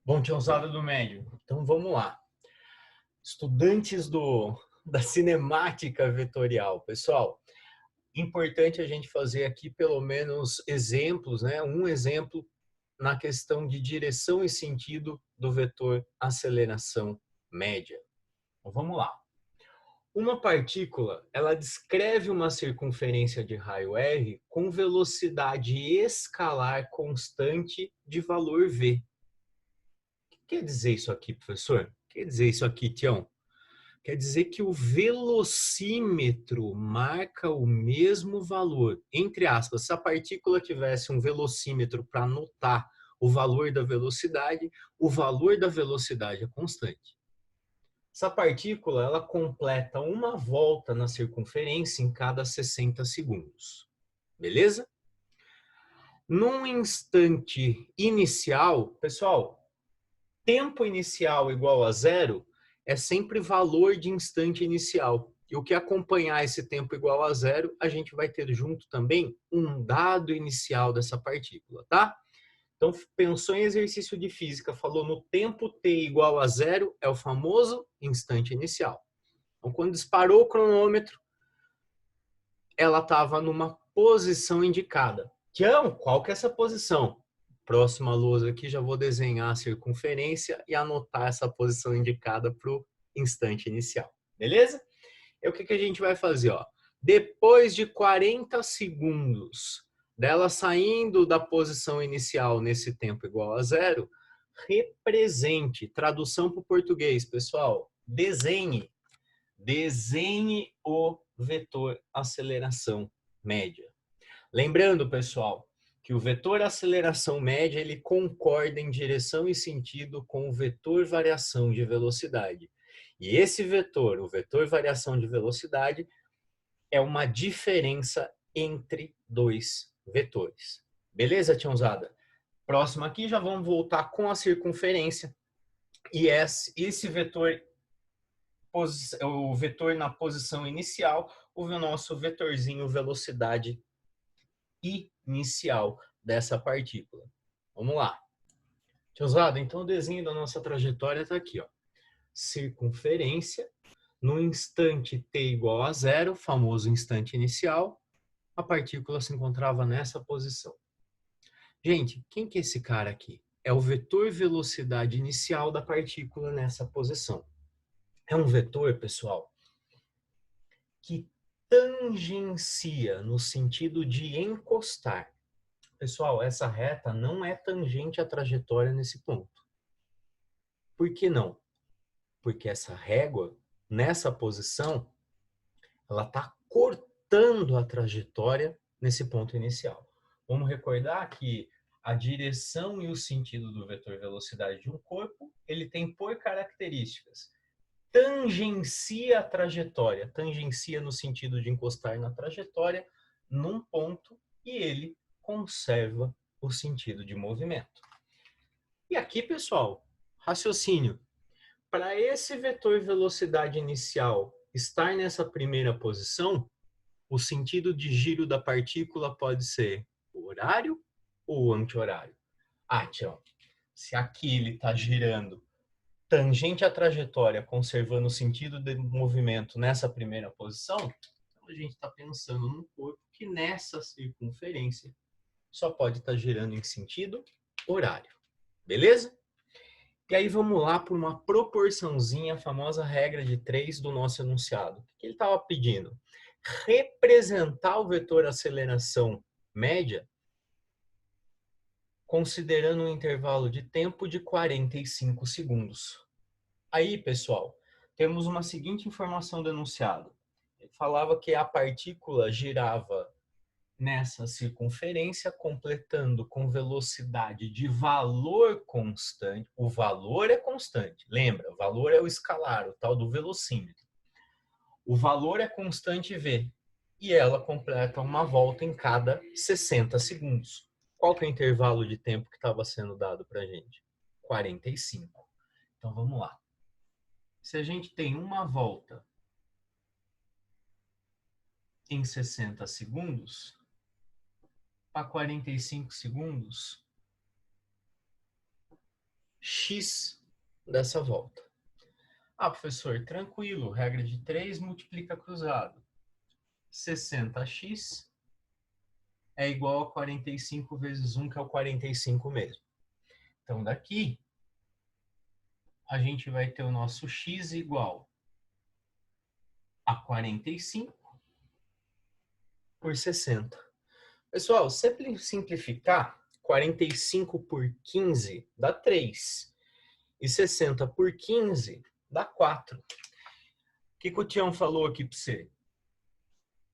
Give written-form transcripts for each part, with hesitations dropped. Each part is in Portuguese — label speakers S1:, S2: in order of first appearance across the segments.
S1: Bom, tiozada do médio. Então vamos lá. Estudantes da cinemática vetorial. Pessoal, importante a gente fazer aqui pelo menos exemplos, né? Um exemplo na questão de direção e sentido do vetor aceleração média. Então vamos lá. Uma partícula, ela descreve uma circunferência de raio r com velocidade escalar constante de valor v. O que quer dizer isso aqui, professor? Quer dizer isso aqui, Tião? Quer dizer que o velocímetro marca o mesmo valor. Entre aspas, se a partícula tivesse um velocímetro para anotar o valor da velocidade é constante. Essa partícula, ela completa uma volta na circunferência em cada 60 segundos. Beleza? Num instante inicial, pessoal, tempo inicial igual a zero é sempre valor de instante inicial. E o que acompanhar esse tempo igual a zero, a gente vai ter junto também um dado inicial dessa partícula, tá? Então, pensou em exercício de física, falou no tempo t igual a zero, é o famoso instante inicial. Então, quando disparou o cronômetro, ela estava numa posição indicada. Tião, qual que é essa posição? Próxima lousa aqui, já vou desenhar a circunferência e anotar essa posição indicada para o instante inicial. Beleza? E o que a gente vai fazer? Ó? Depois de 40 segundos dela saindo da posição inicial nesse tempo igual a zero, represente, tradução para o português, pessoal, desenhe o vetor aceleração média. Lembrando, pessoal, que o vetor aceleração média ele concorda em direção e sentido com o vetor variação de velocidade. E esse vetor, o vetor variação de velocidade, é uma diferença entre dois vetores. Beleza, tiãozada? Próximo aqui, já vamos voltar com a circunferência. E esse vetor, o vetor na posição inicial, o nosso vetorzinho velocidade inicial dessa partícula. Vamos lá. Tiozada, então o desenho da nossa trajetória está aqui, ó. Circunferência, no instante t igual a zero, famoso instante inicial, a partícula se encontrava nessa posição. Gente, quem que é esse cara aqui? É o vetor velocidade inicial da partícula nessa posição. É um vetor, pessoal, que tangencia no sentido de encostar. Pessoal, essa reta não é tangente à trajetória nesse ponto. Por que não? Porque essa régua, nessa posição, ela está cortando a trajetória nesse ponto inicial. Vamos recordar que a direção e o sentido do vetor velocidade de um corpo, ele tem por características. Tangencia a trajetória, tangencia no sentido de encostar na trajetória, num ponto, e ele conserva o sentido de movimento. E aqui, pessoal, raciocínio. Para esse vetor velocidade inicial estar nessa primeira posição, o sentido de giro da partícula pode ser horário ou anti-horário. Ah, tchau. Se aqui ele está girando tangente à trajetória, conservando o sentido de movimento nessa primeira posição, então a gente está pensando num corpo que nessa circunferência só pode estar girando em sentido horário. Beleza? E aí vamos lá por uma proporçãozinha, a famosa regra de 3 do nosso enunciado. O que ele estava pedindo? Representar o vetor aceleração média considerando um intervalo de tempo de 45 segundos. Aí, pessoal, temos uma seguinte informação do enunciado. Ele falava que a partícula girava nessa circunferência, completando com velocidade de valor constante. O valor é constante, lembra? O valor é o escalar, o tal do velocímetro. O valor é constante v e ela completa uma volta em cada 60 segundos. Qual que é o intervalo de tempo que estava sendo dado para a gente? 45. Então vamos lá. Se a gente tem uma volta em 60 segundos, a 45 segundos, x dessa volta. Ah, professor, tranquilo, regra de 3 multiplica cruzado. 60x é igual a 45 vezes 1, que é o 45 mesmo. Então, daqui, a gente vai ter o nosso x igual a 45 por 60. Pessoal, se simplificar, 45 por 15 dá 3. E 60 por 15 dá 4. O que o Tião falou aqui para você?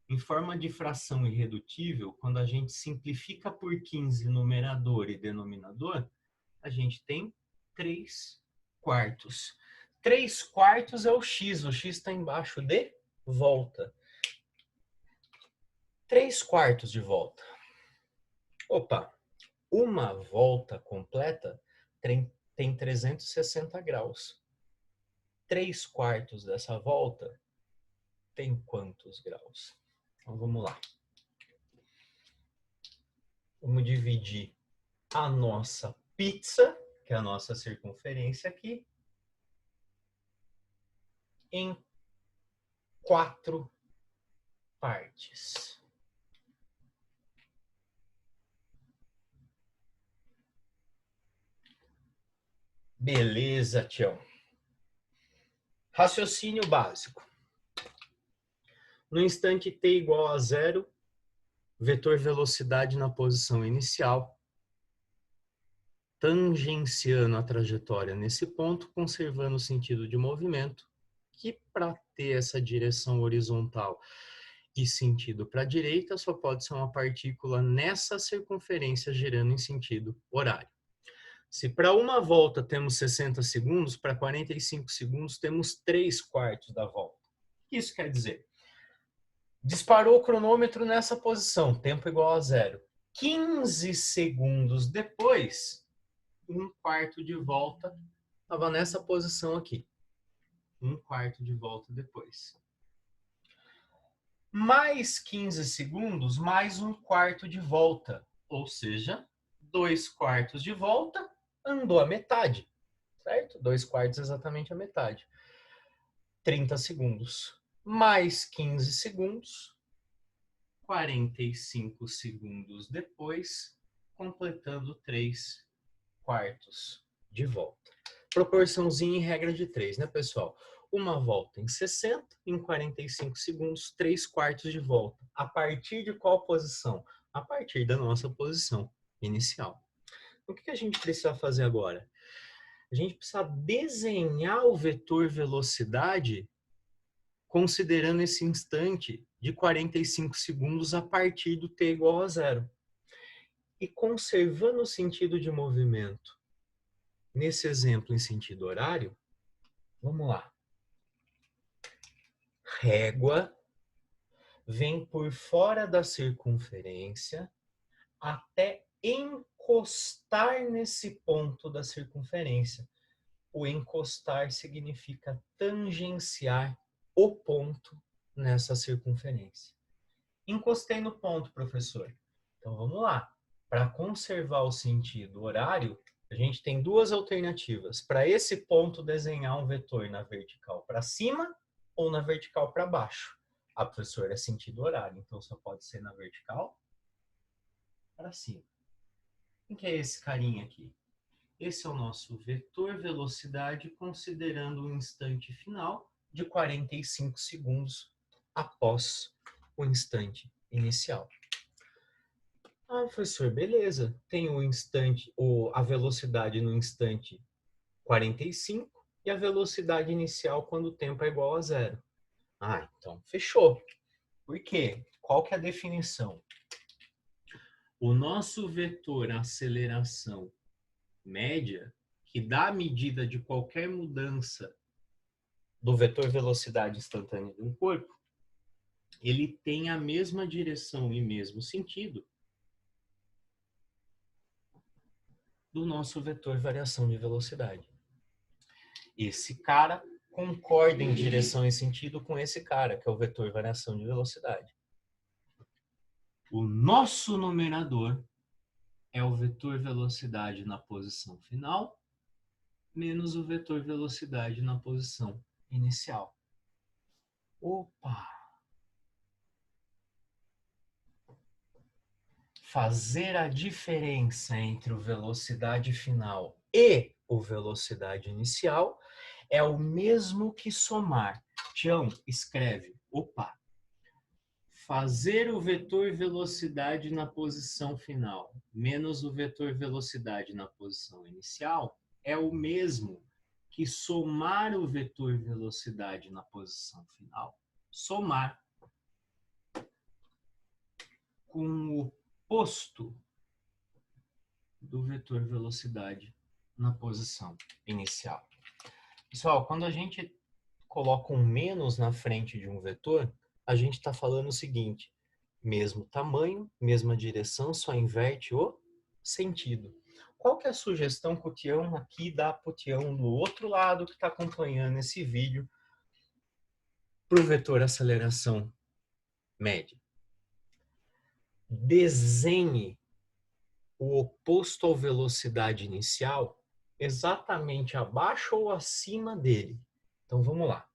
S1: Em forma de fração irredutível, quando a gente simplifica por 15 numerador e denominador, a gente tem 3 quartos. 3 quartos é o x está embaixo de volta. 3 quartos de volta. Opa, uma volta completa tem 360 graus. 3 quartos dessa volta tem quantos graus? Então vamos lá. Vamos dividir a nossa pizza, que é a nossa circunferência aqui, em 4 partes. Beleza, Tião. Raciocínio básico. No instante t igual a 0, vetor velocidade na posição inicial, tangenciando a trajetória nesse ponto, conservando o sentido de movimento, que para ter essa direção horizontal e sentido para a direita, só pode ser uma partícula nessa circunferência girando em sentido horário. Se para uma volta temos 60 segundos, para 45 segundos temos 3 quartos da volta. O que isso quer dizer? Disparou o cronômetro nessa posição, tempo igual a 0. 15 segundos depois, um quarto de volta estava nessa posição aqui. Um quarto de volta depois. Mais 15 segundos, mais um quarto de volta. Ou seja, 2 quartos de volta, andou a metade. Certo? 2 quartos exatamente a metade. 30 segundos. Mais 15 segundos, 45 segundos depois, completando 3 quartos de volta. Proporçãozinha em regra de 3, né, pessoal? Uma volta em 60, em 45 segundos, 3 quartos de volta. A partir de qual posição? A partir da nossa posição inicial. O que a gente precisa fazer agora? A gente precisa desenhar o vetor velocidade considerando esse instante de 45 segundos a partir do t igual a 0. E conservando o sentido de movimento nesse exemplo em sentido horário, vamos lá. Régua vem por fora da circunferência até encostar nesse ponto da circunferência. O encostar significa tangenciar o ponto nessa circunferência. Encostei no ponto, professor. Então vamos lá. Para conservar o sentido horário, a gente tem duas alternativas. Para esse ponto, desenhar um vetor na vertical para cima ou na vertical para baixo. A professora é sentido horário, então só pode ser na vertical para cima. Quem que é esse carinha aqui? Esse é o nosso vetor velocidade, considerando o instante final de 45 segundos após o instante inicial. Ah, professor, beleza. Tem o instante, a velocidade no instante 45 e a velocidade inicial quando o tempo é igual a 0. Ah, então fechou. Por quê? Qual que é a definição? O nosso vetor aceleração média, que dá a medida de qualquer mudança do vetor velocidade instantânea de um corpo, ele tem a mesma direção e mesmo sentido do nosso vetor variação de velocidade. Esse cara concorda em direção e sentido com esse cara, que é o vetor variação de velocidade. O nosso numerador é o vetor velocidade na posição final menos o vetor velocidade na posição inicial. Opa! Fazer a diferença entre o velocidade final e o velocidade inicial é o mesmo que somar. Tião, escreve. Opa! Fazer o vetor velocidade na posição final menos o vetor velocidade na posição inicial é o mesmo que somar o vetor velocidade na posição final. Somar com o oposto do vetor velocidade na posição inicial. Pessoal, quando a gente coloca um menos na frente de um vetor, a gente está falando o seguinte: mesmo tamanho, mesma direção, só inverte o sentido. Qual que é a sugestão que o Tião aqui dá para o Tião do outro lado que está acompanhando esse vídeo para o vetor aceleração média? Desenhe o oposto à velocidade inicial exatamente abaixo ou acima dele. Então vamos lá.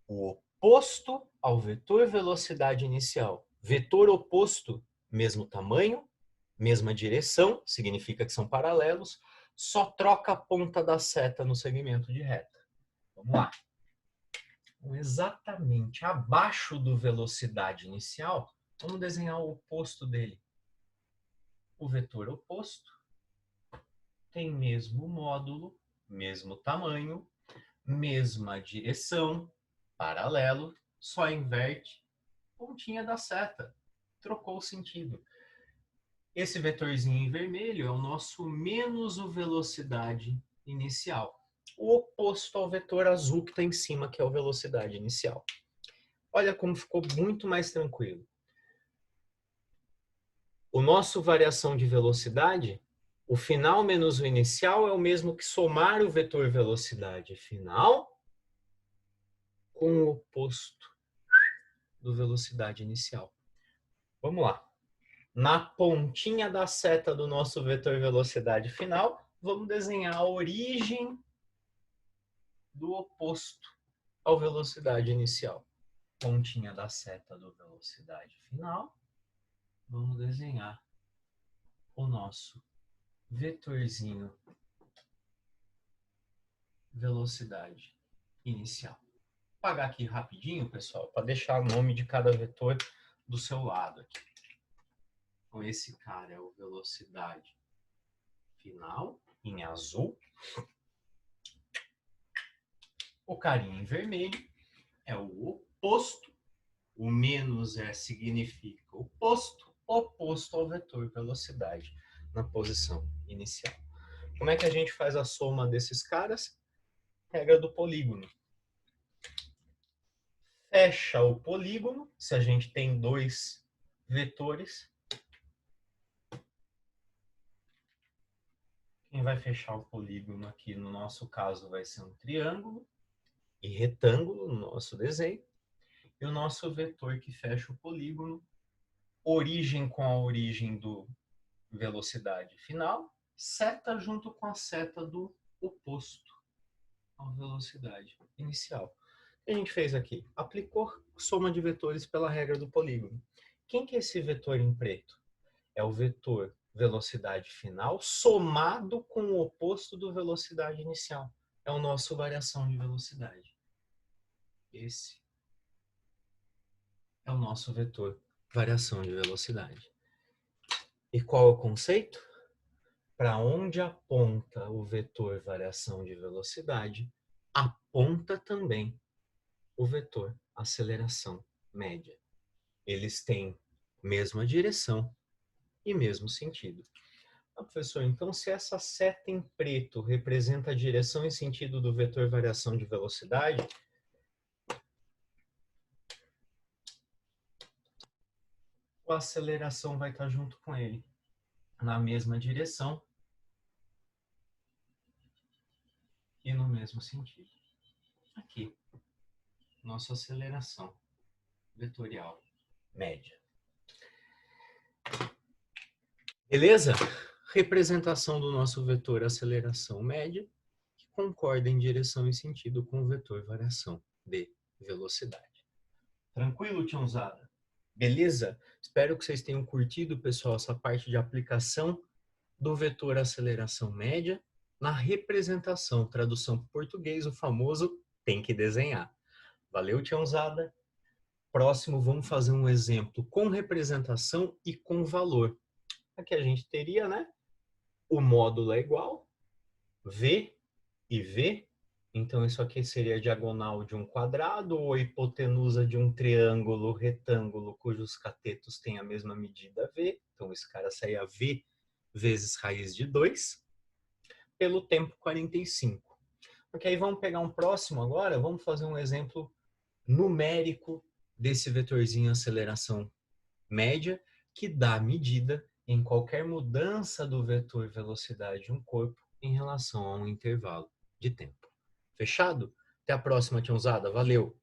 S1: O oposto ao vetor velocidade inicial. Vetor oposto, mesmo tamanho, mesma direção, significa que são paralelos, só troca a ponta da seta no segmento de reta. Vamos lá. Então, exatamente abaixo do velocidade inicial, vamos desenhar o oposto dele. O vetor oposto tem mesmo módulo, mesmo tamanho, mesma direção, paralelo, só inverte pontinha da seta. Trocou o sentido. Esse vetorzinho em vermelho é o nosso menos o velocidade inicial. O oposto ao vetor azul que está em cima, que é o velocidade inicial. Olha como ficou muito mais tranquilo. O nosso variação de velocidade, o final menos o inicial é o mesmo que somar o vetor velocidade final com o oposto do velocidade inicial. Vamos lá. Na pontinha da seta do nosso vetor velocidade final, vamos desenhar a origem do oposto ao velocidade inicial. Pontinha da seta do velocidade final, vamos desenhar o nosso vetorzinho velocidade inicial. Vou apagar aqui rapidinho, pessoal, para deixar o nome de cada vetor do seu lado aqui. Então, esse cara é o velocidade final, em azul. O carinha em vermelho é o oposto. O menos significa oposto ao vetor velocidade na posição inicial. Como é que a gente faz a soma desses caras? Regra do polígono. Fecha o polígono, se a gente tem dois vetores. Quem vai fechar o polígono aqui, no nosso caso, vai ser um triângulo e retângulo no nosso desenho. E o nosso vetor que fecha o polígono, origem com a origem do velocidade final, seta junto com a seta do oposto à velocidade inicial. O que a gente fez aqui? Aplicou soma de vetores pela regra do polígono. Quem que é esse vetor em preto? É o vetor velocidade final somado com o oposto do velocidade inicial. É o nosso variação de velocidade. Esse é o nosso vetor variação de velocidade. E qual é o conceito? Para onde aponta o vetor variação de velocidade, aponta também o vetor aceleração média. Eles têm mesma direção e mesmo sentido. Ah, professor, então se essa seta em preto representa a direção e sentido do vetor variação de velocidade, a aceleração vai estar junto com ele, na mesma direção e no mesmo sentido. Aqui, nossa aceleração vetorial média. Beleza? Representação do nosso vetor aceleração média concorda em direção e sentido com o vetor variação de velocidade. Tranquilo, tiãozada? Beleza? Espero que vocês tenham curtido, pessoal, essa parte de aplicação do vetor aceleração média na representação, tradução para o português, o famoso tem que desenhar. Valeu, tiãozada? Próximo, vamos fazer um exemplo com representação e com valor. Aqui a gente teria, né? O módulo é igual, V e V. Então, isso aqui seria a diagonal de um quadrado ou a hipotenusa de um triângulo retângulo cujos catetos têm a mesma medida V. Então, esse cara saía V vezes raiz de 2 pelo tempo 45. Ok, aí vamos pegar um próximo agora, vamos fazer um exemplo numérico desse vetorzinho aceleração média, que dá a medida em qualquer mudança do vetor velocidade de um corpo em relação a um intervalo de tempo. Fechado? Até a próxima, tiãozada. Valeu!